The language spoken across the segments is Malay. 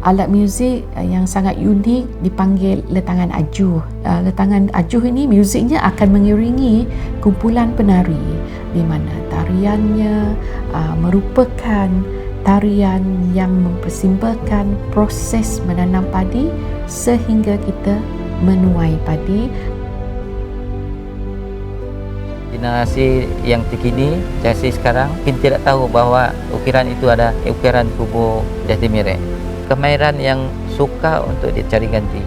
alat muzik yang sangat unik dipanggil letangan ajuh. Letangan ajuh ini muziknya akan mengiringi kumpulan penari di mana tariannya merupakan tarian yang mempersimbolkan proses menanam padi sehingga kita menuai padi. Generasi yang terkini, generasi sekarang mungkin tidak tahu bahawa ukiran itu ada ukiran kubur Jatimirek. Kemahiran yang suka untuk dicari ganti.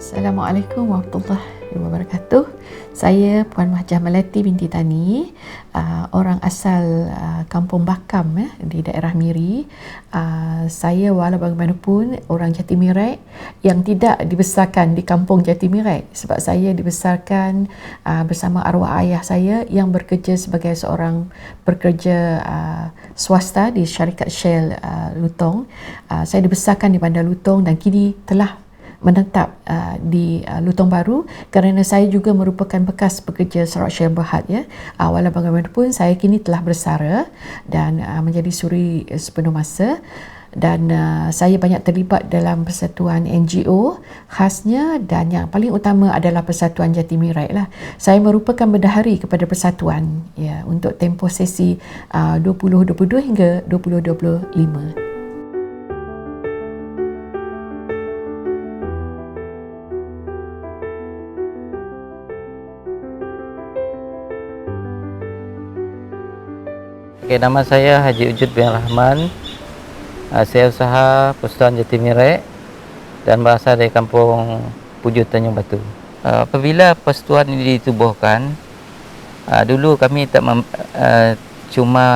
Assalamualaikum warahmatullahi wabarakatuh. Saya Puan Mahjah Melati binti Tani, orang asal Kampung Bakam di daerah Miri. Saya walau bagaimanapun orang Jatimirek yang tidak dibesarkan di Kampung Jatimirek, sebab saya dibesarkan bersama arwah ayah saya yang bekerja sebagai seorang pekerja swasta di syarikat Shell Lutong. Saya dibesarkan di Bandar Lutong dan kini telah menetap di Lutong Baru kerana saya juga merupakan bekas pekerja Sarawak Shell Berhad ya. Walau bagaimanapun saya kini telah bersara dan menjadi suri sepenuh masa, dan saya banyak terlibat dalam persatuan NGO khasnya, dan yang paling utama adalah Persatuan Jatimirek lah. Saya merupakan bendahari kepada persatuan ya untuk tempoh sesi 2022 hingga 2025. Okay, nama saya Haji Ujud bin Rahman. Saya usaha Persatuan Jatimirek dan berasal dari Kampung Pujut Tanjung Batu. Apabila persatuan ini ditubuhkan, dulu kami cuma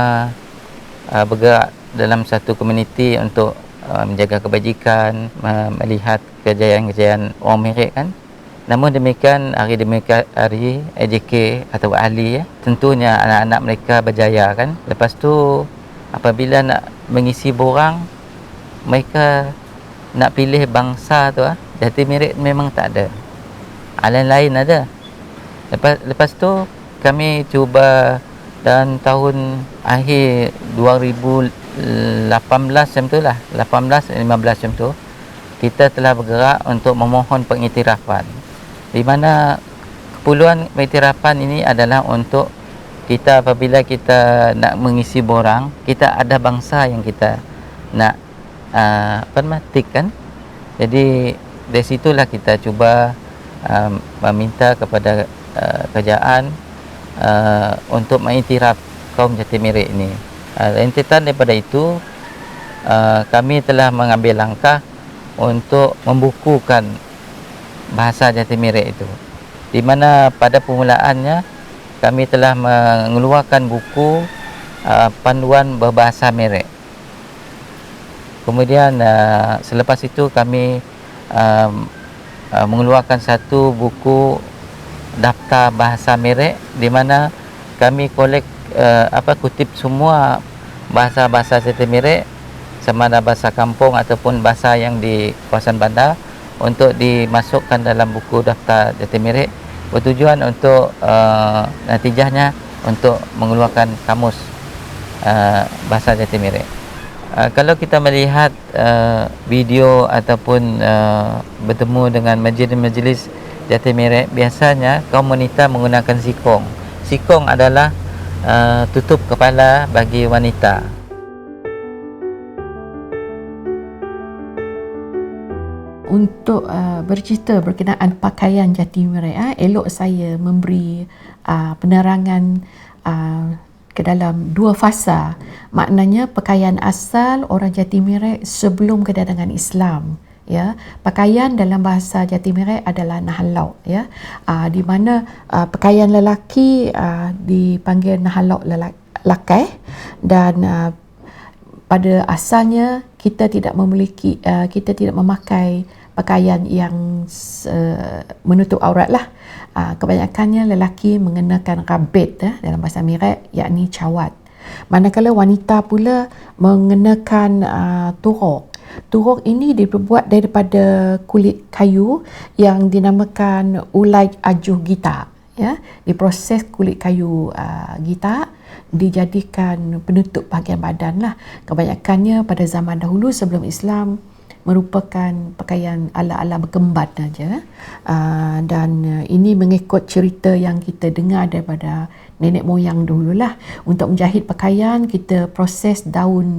bergerak dalam satu komuniti untuk menjaga kebajikan, melihat kejayaan-kejayaan orang Merek kan. Namun demikian, hari demi hari AJK atau ahli tentunya anak-anak mereka berjaya kan. Lepas tu apabila nak mengisi borang, mereka nak pilih bangsa tu Jatimirek memang tak ada. Lain-lain ada. Lepas tu kami cuba dan tahun akhir 2018 macam tu lah, 18-15 macam tu, kita telah bergerak untuk memohon pengiktirafan. Di mana keperluan pengiktirafan ini adalah untuk kita apabila kita nak mengisi borang, kita ada bangsa yang kita nak tik kan. Jadi dari situlah kita cuba meminta kepada kerajaan untuk mengiktiraf kaum Jatimirek ini. Rentetan daripada itu, kami telah mengambil langkah untuk membukukan bahasa Jatimirek itu, di mana pada permulaannya kami telah mengeluarkan buku panduan berbahasa Merek. Kemudian selepas itu kami mengeluarkan satu buku daftar bahasa Merek di mana kami kutip semua bahasa-bahasa Jati Merek, sama ada bahasa kampung ataupun bahasa yang di kawasan bandar, untuk dimasukkan dalam buku daftar Jati Merek, bertujuan untuk natijahnya untuk mengeluarkan kamus bahasa Jati Merek. Kalau kita melihat video ataupun bertemu dengan majlis-majlis Jati Merek, biasanya kaum wanita menggunakan sikong. Sikong adalah tutup kepala bagi wanita. Untuk bercerita berkenaan pakaian Jati Merek, elok saya memberi penerangan ke dalam dua fasa. Maknanya pakaian asal orang Jati Merek sebelum kedatangan Islam, ya. Pakaian dalam bahasa Jati Merek adalah nahalok, ya. Di mana pakaian lelaki dipanggil nahalok lelaki, dan pada asalnya kita tidak memakai pakaian yang menutup aurat lah. Kebanyakannya lelaki mengenakan rabit dalam bahasa Merek, yakni cawat. Manakala wanita pula mengenakan turok. Turok ini dibuat daripada kulit kayu yang dinamakan ulai ajuh gitar. Ya, diproses kulit kayu gitar dijadikan penutup bahagian badan lah. Kebanyakannya pada zaman dahulu sebelum Islam merupakan pakaian ala-ala berkembat saja, dan ini mengikut cerita yang kita dengar daripada nenek moyang dululah. Untuk menjahit pakaian, kita proses daun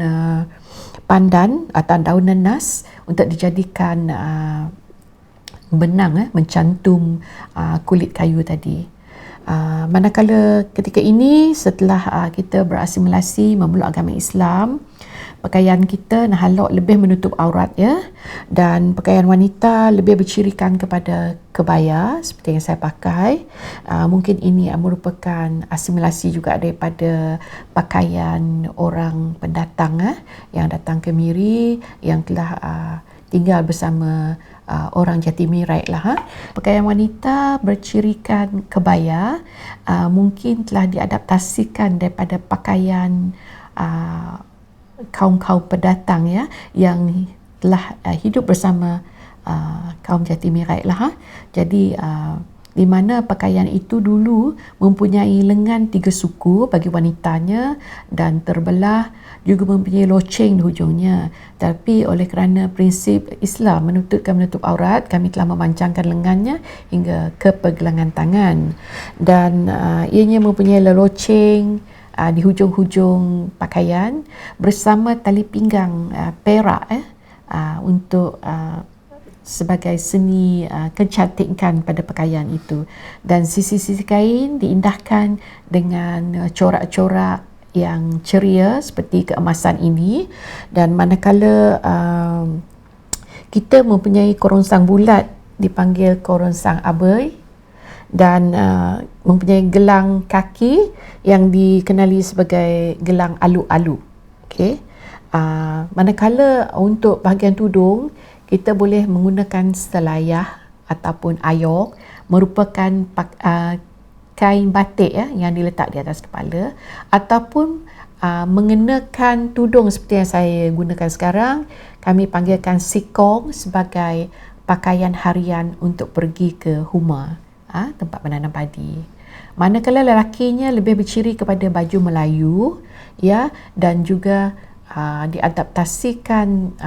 pandan atau daun nanas untuk dijadikan benang mencantum kulit kayu tadi. Manakala ketika ini, setelah kita berasimilasi memeluk agama Islam, pakaian kita nahalok lebih menutup aurat, ya, dan pakaian wanita lebih bercirikan kepada kebaya seperti yang saya pakai. Mungkin ini merupakan asimilasi juga daripada pakaian orang pendatang yang datang ke Miri, yang telah tinggal bersama orang Jati Merek lah. Pakaian wanita bercirikan kebaya, mungkin telah diadaptasikan daripada pakaian kaum-kaum pendatang, ya, yang telah hidup bersama kaum Jati Merek lah. Jadi di mana pakaian itu dulu mempunyai lengan 3 suku bagi wanitanya dan terbelah, juga mempunyai loceng di hujungnya. Tapi oleh kerana prinsip Islam menutup aurat, kami telah memancangkan lengannya hingga ke pergelangan tangan, dan ianya mempunyai leloceng di hujung-hujung pakaian bersama tali pinggang perak untuk sebagai seni kecantikan pada pakaian itu, dan sisi-sisi kain diindahkan dengan corak-corak yang ceria seperti keemasan ini. Dan manakala kita mempunyai korongsang bulat dipanggil korongsang abai, dan mempunyai gelang kaki yang dikenali sebagai gelang alu-alu. Okey. Manakala untuk bahagian tudung, kita boleh menggunakan selayah ataupun ayok, merupakan kain batik, ya, yang diletak di atas kepala, ataupun mengenakan tudung seperti yang saya gunakan sekarang. Kami panggilkan sikong sebagai pakaian harian untuk pergi ke Huma, tempat menanam padi. Manakala lelakinya lebih berciri kepada baju Melayu, ya, dan juga diadaptasikan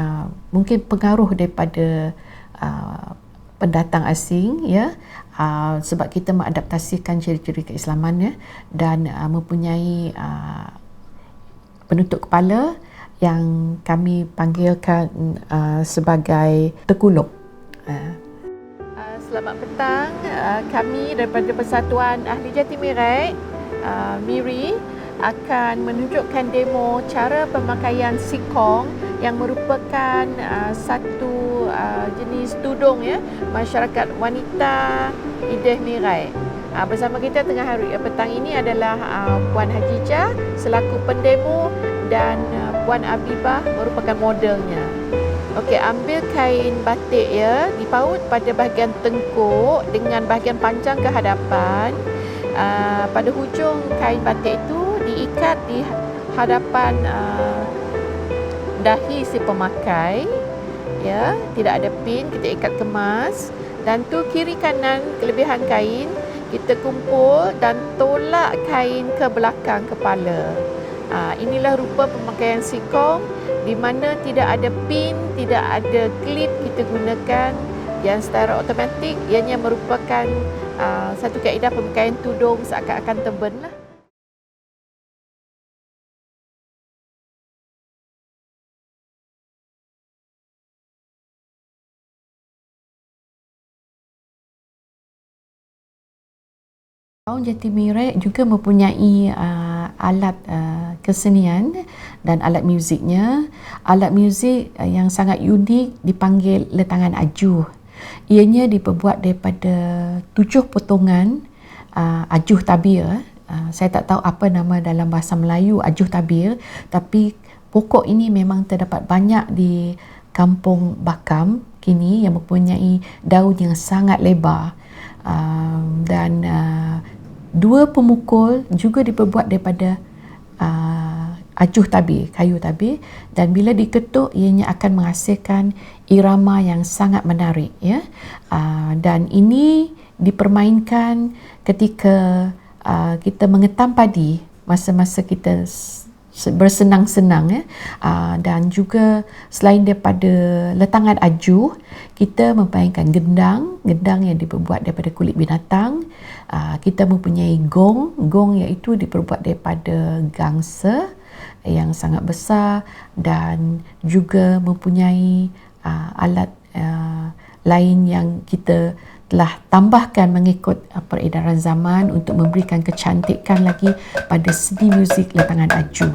mungkin pengaruh daripada pendatang asing, ya, sebab kita mengadaptasikan ciri-ciri keislaman, ya, dan mempunyai penutup kepala yang kami panggilkan sebagai tekulup. Selamat petang, kami daripada Persatuan Ahli Jati Merek Miri akan menunjukkan demo cara pemakaian sikong yang merupakan satu jenis tudung, ya, masyarakat wanita Idah Mirai. Bersama kita tengah hari petang ini adalah Puan Hajijah selaku pendemo dan Puan Abibah merupakan modelnya. Okey, ambil kain batik ya, dipaut pada bahagian tengkuk dengan bahagian panjang ke hadapan. Pada hujung kain batik itu diikat di hadapan dahi si pemakai. Ya, tidak ada pin, kita ikat kemas. Dan tu kiri kanan kelebihan kain kita kumpul dan tolak kain ke belakang kepala. Inilah rupa pemakaian sikong di mana tidak ada pin, tidak ada klip kita gunakan yang secara automatik. Ianya merupakan satu kaedah pemakaian tudung seakan-akan turban lah. Kaum Jatimirek juga mempunyai alat kesenian dan alat muziknya. Alat muzik yang sangat unik dipanggil letangan ajuh. Ianya diperbuat daripada 7 potongan ajuh tabir. Saya tak tahu apa nama dalam bahasa Melayu ajuh tabir, tapi pokok ini memang terdapat banyak di Kampung Bakam kini yang mempunyai daun yang sangat lebar. Dan 2 pemukul juga diperbuat daripada ajuh tabir, kayu tabir, dan bila diketuk ianya akan menghasilkan irama yang sangat menarik ya. Dan ini dipermainkan ketika kita mengetam padi masa-masa kita bersenang-senang ya. Dan juga selain daripada letangan ajuh, kita memainkan gendang yang diperbuat daripada kulit binatang. Kita mempunyai gong iaitu diperbuat daripada gangsa yang sangat besar, dan juga mempunyai alat lain yang kita telah tambahkan mengikut peredaran zaman untuk memberikan kecantikan lagi pada seni muzik letangan ajuh.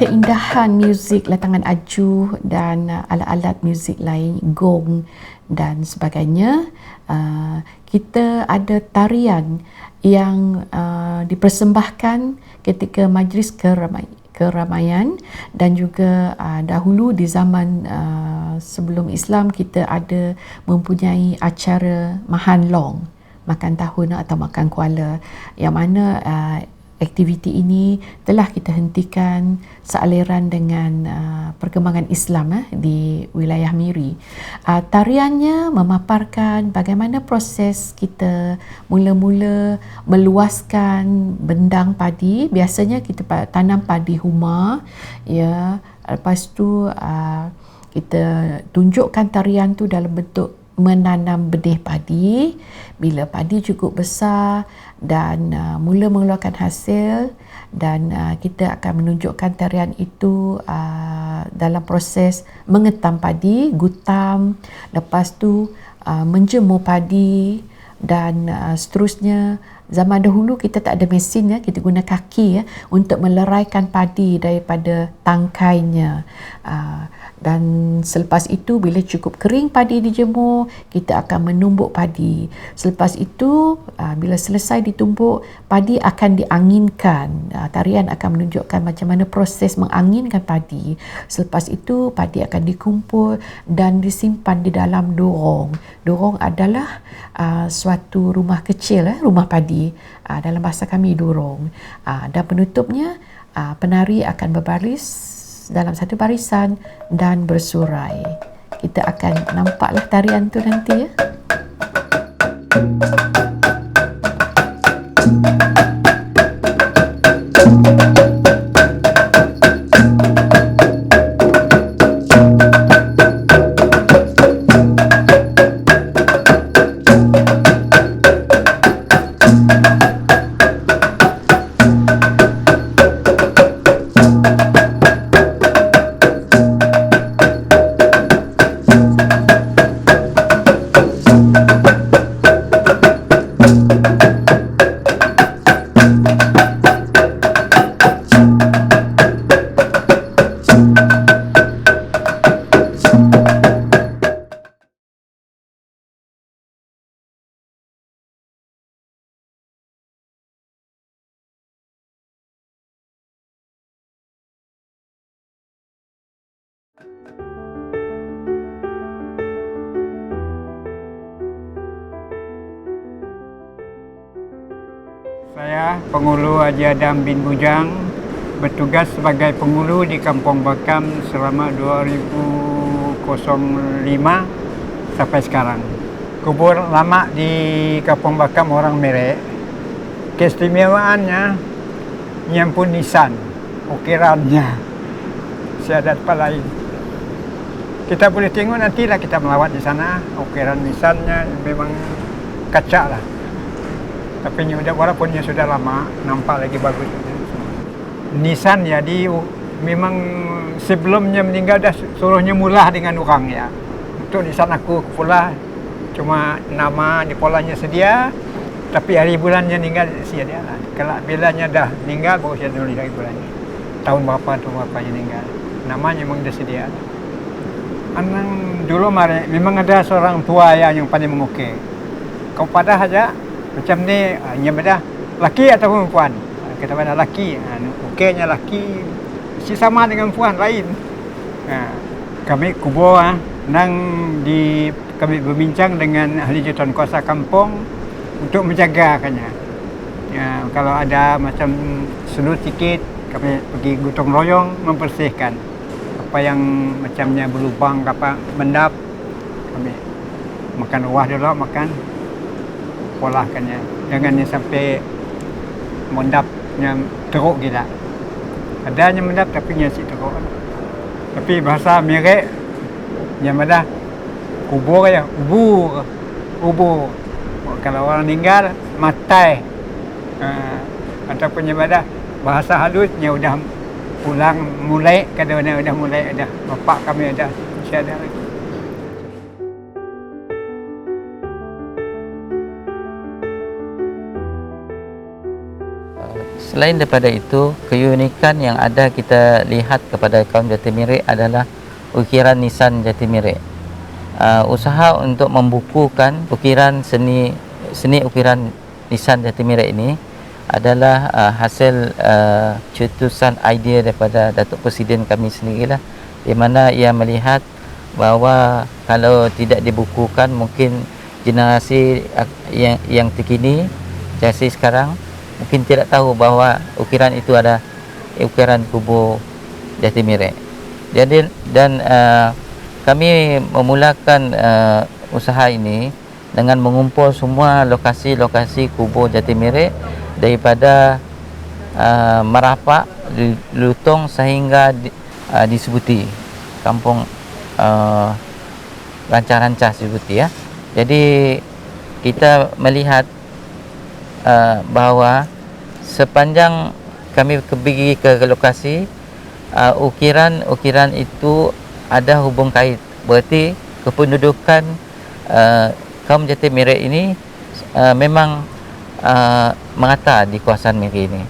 Keindahan muzik letangan ajuh dan alat-alat muzik lain, gong dan sebagainya, kita ada tarian yang dipersembahkan ketika majlis keramaian, dan juga dahulu di zaman sebelum Islam kita ada mempunyai acara mahan long, makan tahun atau makan kuala, yang mana aktiviti ini telah kita hentikan sealiran dengan perkembangan Islam di wilayah Miri. Tariannya memaparkan bagaimana proses kita mula-mula meluaskan bendang padi. Biasanya kita tanam padi huma ya. Lepas tu kita tunjukkan tarian tu dalam bentuk menanam benih padi. Bila padi cukup besar dan mula mengeluarkan hasil, dan kita akan menunjukkan tarian itu dalam proses mengetam padi, gutam, lepas tu menjemur padi, dan seterusnya. Zaman dahulu kita tak ada mesin ya, kita guna kaki ya untuk meleraikan padi daripada tangkainya. Dan selepas itu bila cukup kering padi dijemur, kita akan menumbuk padi. Selepas itu bila selesai ditumbuk, padi akan dianginkan. Tarian akan menunjukkan macam mana proses menganginkan padi. Selepas itu padi akan dikumpul dan disimpan di dalam dorong. Dorong adalah suatu rumah kecil, rumah padi. Dalam bahasa kami dorong. Dan penutupnya penari akan berbaris dalam satu barisan dan bersurai. Kita akan nampaklah tarian tu nanti ya. Saya Penghulu Haji Adam bin Bujang, bertugas sebagai penghulu di Kampung Bakam selama 2005 sampai sekarang. Kubur lama di Kampung Bakam orang Merek, keistimewaannya nyampun nisan, ukirannya siadat lain. Kita boleh tengok nantilah kita melawat di sana, ukiran nisannya memang kaca lah. Tapi walaupun sudah lama, nampak lagi bagus. Nisan jadi memang sebelumnya meninggal dah suruhnya mulah dengan orang ya. Untuk nisan aku pula cuma nama di polanya sedia, tapi hari bulannya meninggal sedia lah. Kalau bilanya dah meninggal baru saya nulis hari bulannya. Tahun berapanya meninggal. Namanya memang dah sedia. Anang dulu memang ada seorang tua yang pandai mengukir. Kau pada saja macam ni, hanya beda laki atau perempuan. Kita pada laki, ukirnya laki, si sama dengan perempuan lain. Kami kubur, kami berbincang dengan ahli jawatan kuasa kampung untuk menjagakannya. Kalau ada macam selut sikit, kami pergi gotong royong membersihkan. Apa yang macamnya berlubang, apa mendap, kami makan uah dulu, makan polahkannya. Jangan sampai mendapnya teruk gila. Adanya mendap tapi nyasi teruk. Tapi bahasa Merek yang ada kubur ya, ubur. Kalau orang meninggal matai. Ataupun yang ada bahasa halusnya udah pulang mulai, kadang-kadang udah mulai ada. Bapak kami ada, saya ada lagi. Selain daripada itu, keunikan yang ada kita lihat kepada kaum Jatimirek adalah ukiran nisan Jatimirek. Usaha untuk membukukan ukiran seni ukiran nisan Jatimirek ini adalah hasil cetusan idea daripada Datuk Presiden kami sendirilah, di mana ia melihat bahawa kalau tidak dibukukan mungkin generasi yang terkini, generasi sekarang mungkin tidak tahu bahawa ukiran itu ada ukiran kubur Jatimirek. Jadi kami memulakan usaha ini dengan mengumpul semua lokasi-lokasi kubur Jatimirek daripada Merapak, Lutong sehingga di Sebuti, kampung Rancah-Rancah Sebuti ya. Jadi kita melihat bahawa sepanjang kami pergi ke lokasi, ukiran itu ada hubung kait. Berarti kependudukan kaum Jatimirek ini memang merata di kawasan Miri ini.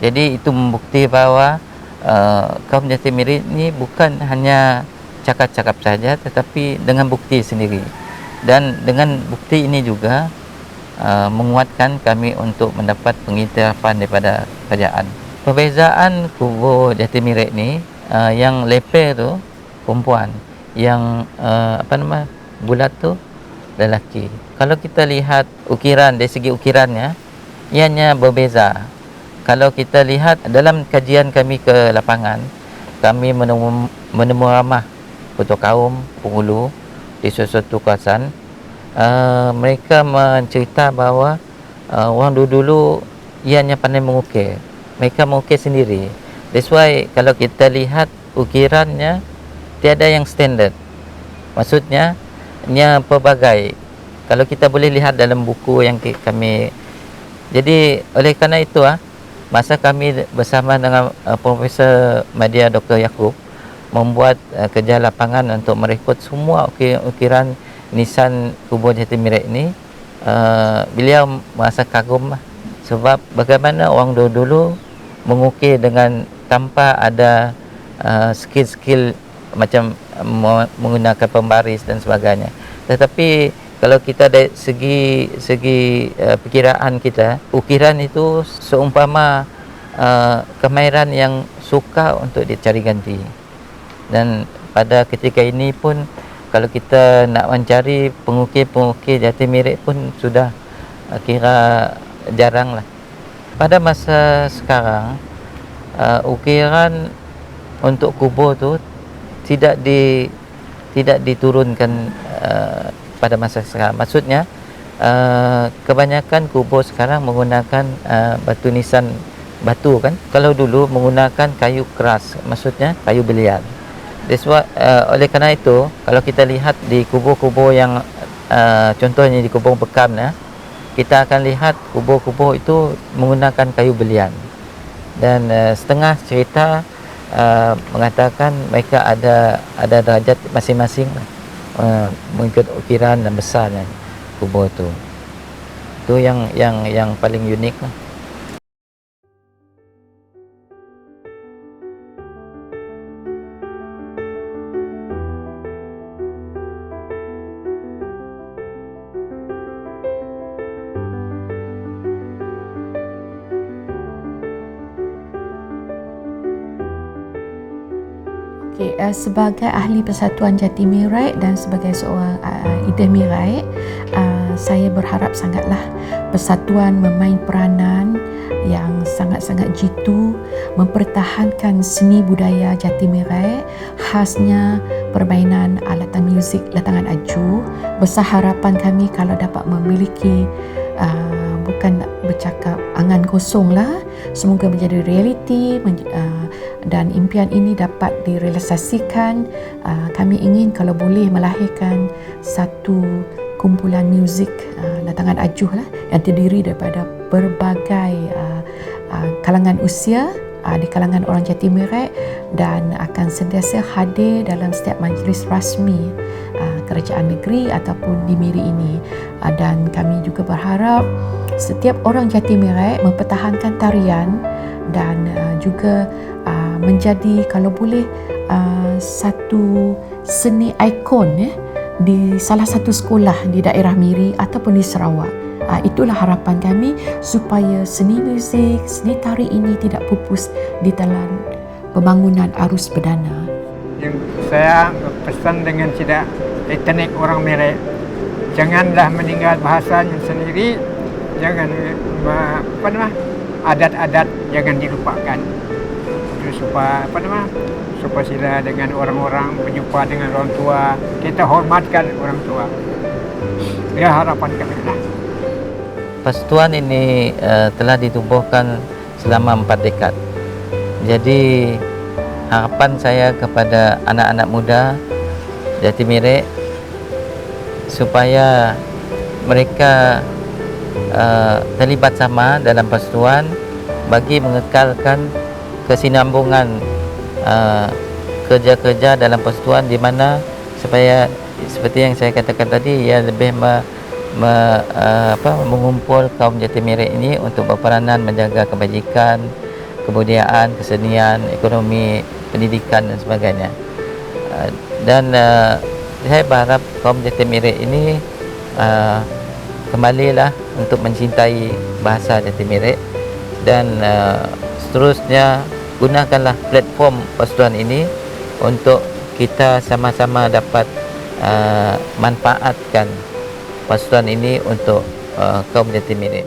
Jadi itu membukti bahawa kaum Jatimirek ini bukan hanya cakap-cakap saja, tetapi dengan bukti sendiri. Dan dengan bukti ini juga menguatkan kami untuk mendapat pengiktirafan daripada kerajaan. Perbezaan kubur Jatimirek ni, yang leper tu perempuan, yang bulat tu lelaki. Kalau kita lihat ukiran dari segi ukirannya, ianya berbeza. Kalau kita lihat dalam kajian kami ke lapangan, kami menemu ramah ketua kaum penghulu di sesuatu kawasan. Mereka mencerita bahawa orang dulu ianya pandai mengukir. Mereka mengukir sendiri. That's why kalau kita lihat ukirannya tiada yang standard. Maksudnya nya pelbagai. Kalau kita boleh lihat dalam buku yang kami, jadi oleh kerana itu masa kami bersama dengan Profesor Media Dr. Yaakob membuat kerja lapangan untuk merekrut semua ukiran nisan kubur Jatimirek ini, beliau merasa kagum sebab bagaimana orang dulu mengukir dengan tanpa ada skill-skill macam menggunakan pembaris dan sebagainya. Tetapi kalau kita dari segi perkiraan kita, ukiran itu seumpama kemahiran yang suka untuk dicari ganti. Dan pada ketika ini pun kalau kita nak mencari pengukir-pengukir Jatimirek pun sudah kira jarang lah. Pada masa sekarang ukiran untuk kubur tu tidak diturunkan pada masa sekarang. Maksudnya kebanyakan kubur sekarang menggunakan batu nisan batu kan. Kalau dulu menggunakan kayu keras, maksudnya kayu belian. Oleh kerana itu, kalau kita lihat di kubur-kubur yang contohnya di kubur Bekam, kita akan lihat kubur-kubur itu menggunakan kayu belian. Dan setengah cerita mengatakan mereka ada derajat masing-masing mengikut ukiran dan besarnya kubur itu. Itu yang paling unik lah. Okay, sebagai ahli Persatuan Jatimirek dan sebagai seorang Ida Mirek, saya berharap sangatlah Persatuan memain peranan yang sangat-sangat jitu mempertahankan seni budaya Jatimirek, khasnya permainan alatan muzik latangan aju. Besar harapan kami kalau dapat memiliki bukan nak bercakap angan kosong lah, semoga menjadi realiti dan impian ini dapat direalisasikan. Kami ingin kalau boleh melahirkan satu kumpulan muzik latangan ajuh lah yang terdiri daripada berbagai kalangan usia di kalangan orang Jatimirek dan akan sentiasa hadir dalam setiap majlis rasmi kerajaan negeri ataupun di Miri ini. Dan kami juga berharap setiap orang Jatimirek mempertahankan tarian dan juga menjadi kalau boleh satu seni ikon di salah satu sekolah di daerah Miri ataupun di Sarawak. Itulah harapan kami supaya seni muzik, seni tari ini tidak pupus di dalam pembangunan arus perdana. Yang saya pesan dengan tidak etnik orang Mirek, janganlah meninggal bahasanya sendiri, jangan adat-adat jangan dilupakan. Supaya supaya sila dengan orang-orang, berjumpa dengan orang tua, kita hormatkan orang tua. Ya, harapan kami lah. Persatuan ini telah ditubuhkan selama 4 dekad. Jadi harapan saya kepada anak-anak muda Jatimirek supaya mereka terlibat sama dalam persatuan bagi mengekalkan kesinambungan kerja-kerja dalam persatuan, di mana supaya seperti yang saya katakan tadi, ia lebih mengumpul kaum Jatimirek ini untuk berperanan menjaga kebajikan, kebudayaan, kesenian, ekonomi, pendidikan dan sebagainya. Dan saya berharap kaum Jatimirek ini kembalilah untuk mencintai bahasa Jatimirek dan seterusnya gunakanlah platform persatuan ini untuk kita sama-sama dapat manfaatkan persatuan ini untuk kaum Jatimirek.